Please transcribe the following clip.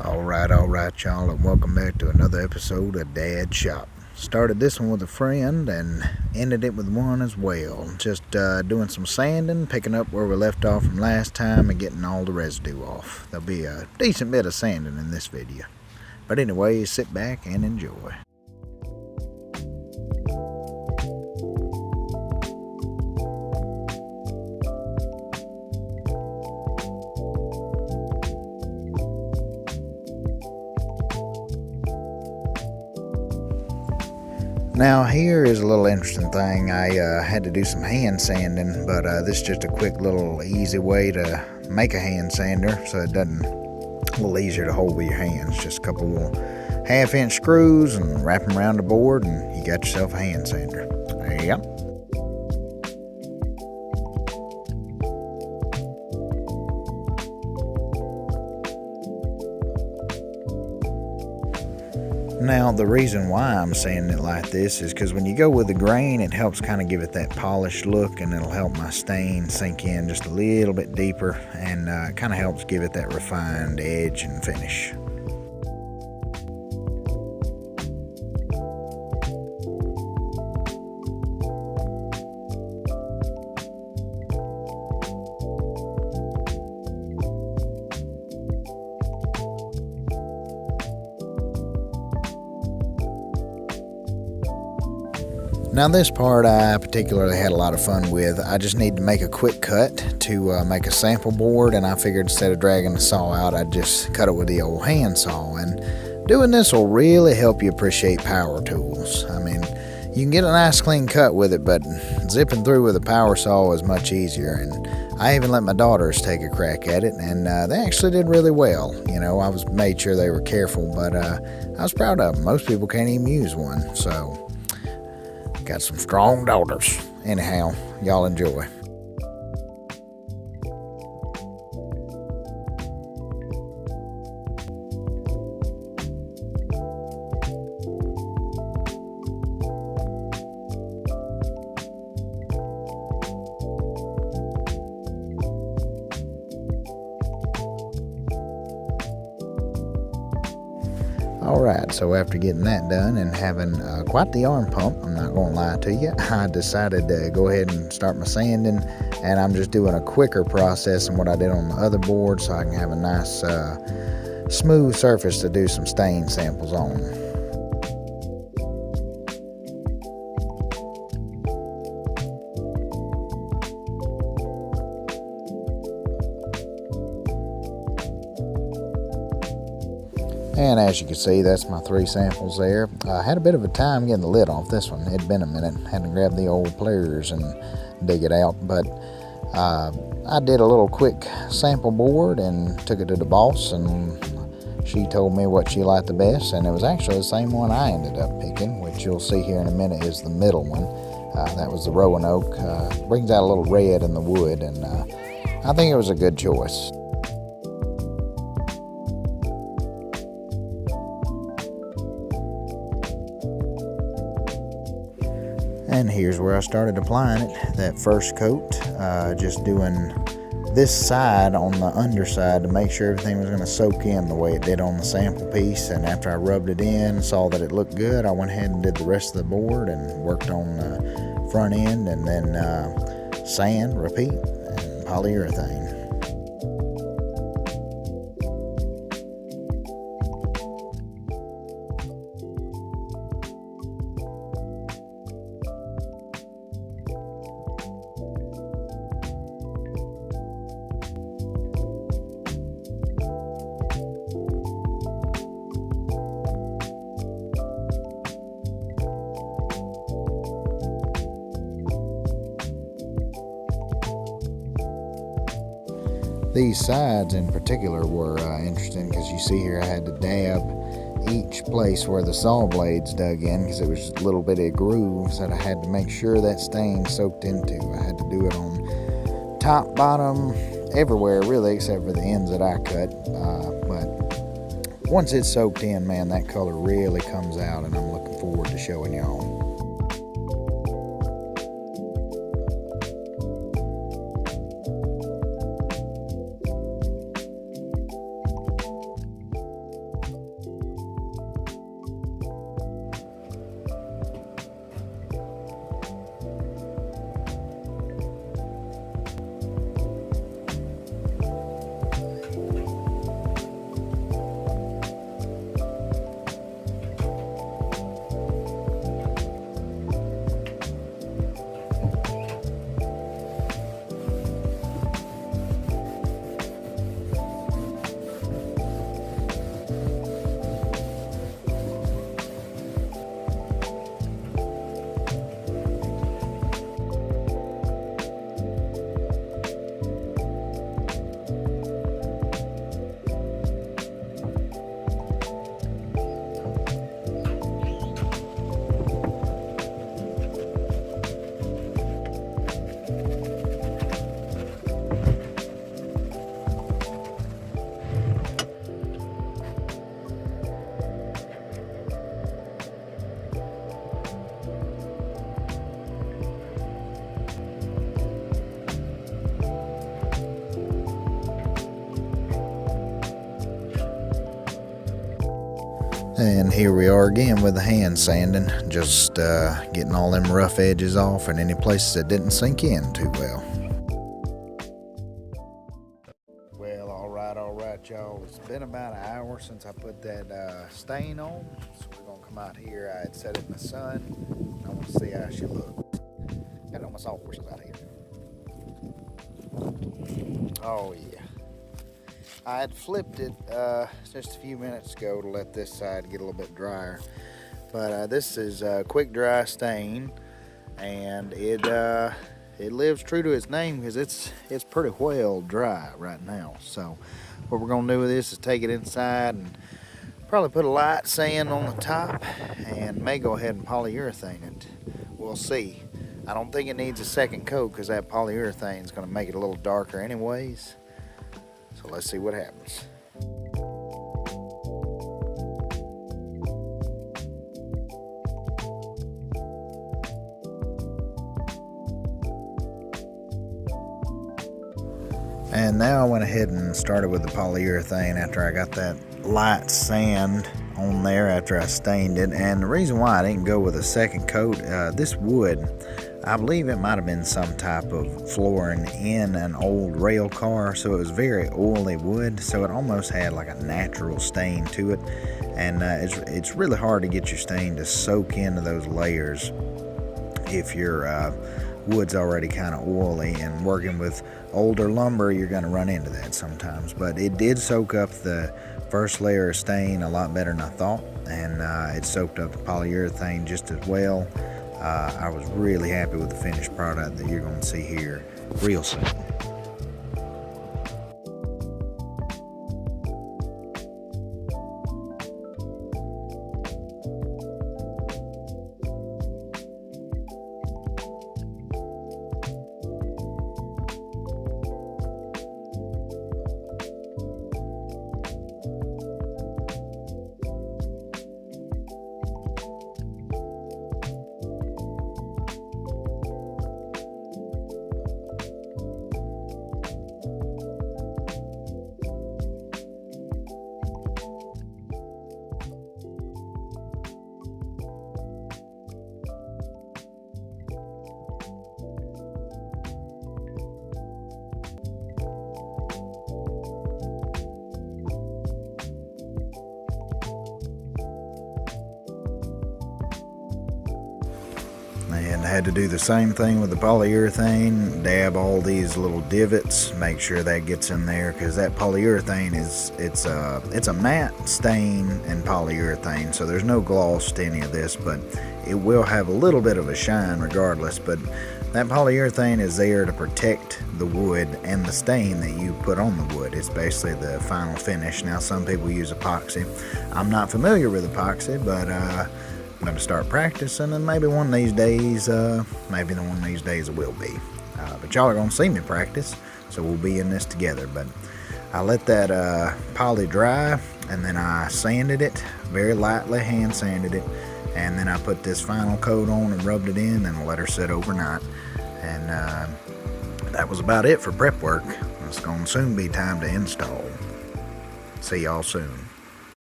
Alright, y'all, and welcome back to another episode of Dad's Shop. Started this one with a friend and ended it with one as well. Just doing some sanding, picking up where we left off from last time and getting all the residue off. There'll be a decent bit of sanding in this video. But anyway, sit back and enjoy. Now here is a little interesting thing. I had to do some hand sanding, but this is just a quick little easy way to make a hand sander so it doesn't a little easier to hold with your hands. Just a couple little 1/2-inch screws and wrap them around the board and you got yourself a hand sander. Yep. Now, the reason why I'm saying it like this is because when you go with the grain, it helps kind of give it that polished look, and it'll help my stain sink in just a little bit deeper, and kind of helps give it that refined edge and finish. Now this part I particularly had a lot of fun with. I just need to make a quick cut to make a sample board, and I figured instead of dragging the saw out, I'd just cut it with the old hand saw. And doing this will really help you appreciate power tools. I mean, you can get a nice clean cut with it, but zipping through with a power saw is much easier. And I even let my daughters take a crack at it, and they actually did really well. You know, I made sure they were careful, but I was proud of them. Most people can't even use one, so got some strong daughters. Anyhow, y'all enjoy. Alright, so after getting that done and having quite the arm pump, I'm not going to lie to you, I decided to go ahead and start my sanding, and I'm just doing a quicker process than what I did on the other board so I can have a nice smooth surface to do some stain samples on. And as you can see, that's my 3 samples there. I had a bit of a time getting the lid off this one. It'd been a minute. Had to grab the old pliers and dig it out. But I did a little quick sample board and took it to the boss, and she told me what she liked the best. And it was actually the same one I ended up picking, which you'll see here in a minute is the middle one. That was the Roanoke. Brings out a little red in the wood, and I think it was a good choice. And here's where I started applying it. That first coat, just doing this side on the underside to make sure everything was going to soak in the way it did on the sample piece. And after I rubbed it in, saw that it looked good, I went ahead and did the rest of the board and worked on the front end, and then sand, repeat, and polyurethane. These sides in particular were interesting because you see here I had to dab each place where the saw blades dug in because it was just little bitty grooves that I had to make sure that stain soaked into. I had to do it on top, bottom, everywhere really except for the ends that I cut. But once it's soaked in, man, that color really comes out, and I'm looking forward to showing y'all. And here we are again with the hand sanding, just getting all them rough edges off and any places that didn't sink in too well. Well, all right, y'all. It's been about an hour since I put that stain on, so we're gonna come out here. I had set it in the sun. I want to see how she looks. Got all my salt horses out here. Oh yeah. I had flipped it just a few minutes ago to let this side get a little bit drier, but this is a quick dry stain, and it lives true to its name because it's pretty well dry right now. So what we're gonna do with this is take it inside and probably put a light sand on the top, and may go ahead and polyurethane it. We'll see. I don't think it needs a second coat because that polyurethane is going to make it a little darker anyways. So let's see what happens. And now I went ahead and started with the polyurethane after I got that light sand on there after I stained it. And the reason why I didn't go with a second coat, this wood, I believe it might have been some type of flooring in an old rail car, so it was very oily wood, so it almost had like a natural stain to it. And it's really hard to get your stain to soak into those layers if your wood's already kind of oily, and working with older lumber you're going to run into that sometimes. But it did soak up the first layer of stain a lot better than I thought, and it soaked up the polyurethane just as well. I was really happy with the finished product that you're going to see here real soon. And I had to do the same thing with the polyurethane, dab all these little divots, make sure that gets in there, because that polyurethane it's a matte stain and polyurethane, so there's no gloss to any of this, but it will have a little bit of a shine regardless. But that polyurethane is there to protect the wood and the stain that you put on the wood. It's basically the final finish. Now some people use epoxy. I'm not familiar with epoxy, but I'm going to start practicing, and maybe one of these days, it will be. But y'all are going to see me practice, so we'll be in this together. But I let that poly dry, and then I sanded it very lightly, hand sanded it, and then I put this final coat on and rubbed it in and let her sit overnight. And that was about it for prep work. It's going to soon be time to install. See y'all soon.